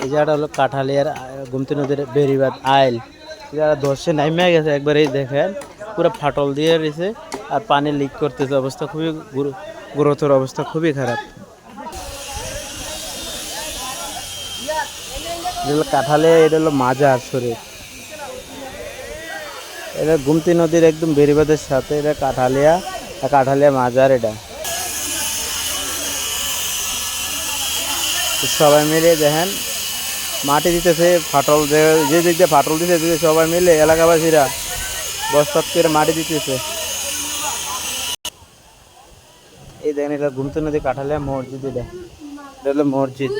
এই জায়গাটা হলো কাঠালিয়ার গোমতী নদীর বেড়িবাঁধ আইল। যারা ধসে নাইমে গেছে একবার, এই দেখেন পুরো ফাটল দিয়ে রয়েছে আর পানি লিক করতেছে, অবস্থা খুবই গুরুতর, অবস্থা খুবই খারাপ। কাঠালিয়া, এটা হলো মাজার শরীফ, এটা গোমতী নদীর একদম বেড়িবাঁধের সাথে, এটা কাঠালিয়া মাজার। এটা সবাই মিলে দেখেন মাটি দিতেছে, ফাটল যে দিক দিয়ে ফাটল দিতেছে সবাই মিলে এলাকাবাসীরা বস্তাত করে মাটি দিতেছে। এই দেখেন এটা গোমতী নদী কাঠালিয়া মসজিদ, এটা হলো মসজিদ।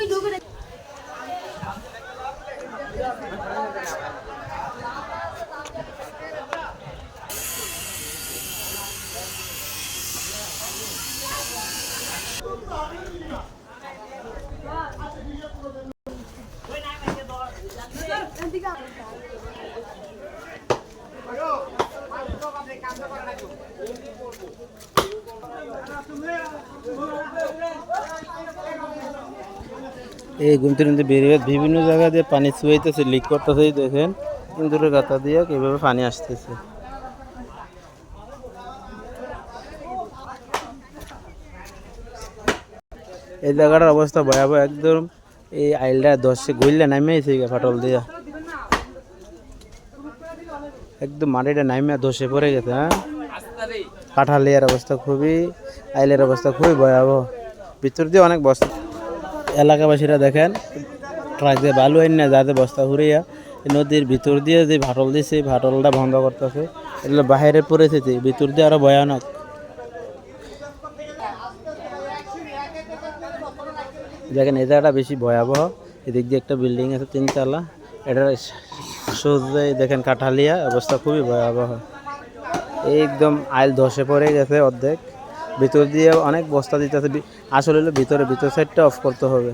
এই গোমতী নদী বেরিয়ে বিভিন্ন জায়গা দিয়ে পানি ছুঁয়েতেছে, লিক করতেছে। দেখেন ইন্দুরের গাতা দিয়ে কিভাবে পানি আসতেছে। এই জায়গাটার অবস্থা ভয়াবহ একদম। এই আইলটা ধসে গইলে নামিয়েছে ফাটল দিয়া, একদম মাটিটা নামিয়ে ধসে পড়ে গেছে। হ্যাঁ, কাঠালিয়ার অবস্থা খুবই, আইলের অবস্থা খুবই ভয়াবহ, ভিতর দিয়ে অনেক বস্তা। এলাকাবাসীরা দেখেন ট্রাক দিয়ে বালু আইন না যাতে বস্তা ঘুরিয়া নদীর ভিতর দিয়ে যে ফাটল দিয়েছে, ফাটলটা বন্ধ করতেছে। এগুলো বাইরে পড়েছে, ভিতর দিয়ে আরো ভয়ানক। দেখেন এই জায়গাটা বেশি ভয়াবহ। এদিক দিয়ে একটা বিল্ডিং আছে 3 তলা, এটার সোজাই দেখেন কাঠালিয়া, অবস্থা খুবই ভয়াবহ। একদম আইল ধসে পড়ে গেছে অর্ধেক, ভিতর দিয়ে অনেক বস্তা দিতেছে। আসলে ভিতর সাইডটা অফ করতে হবে।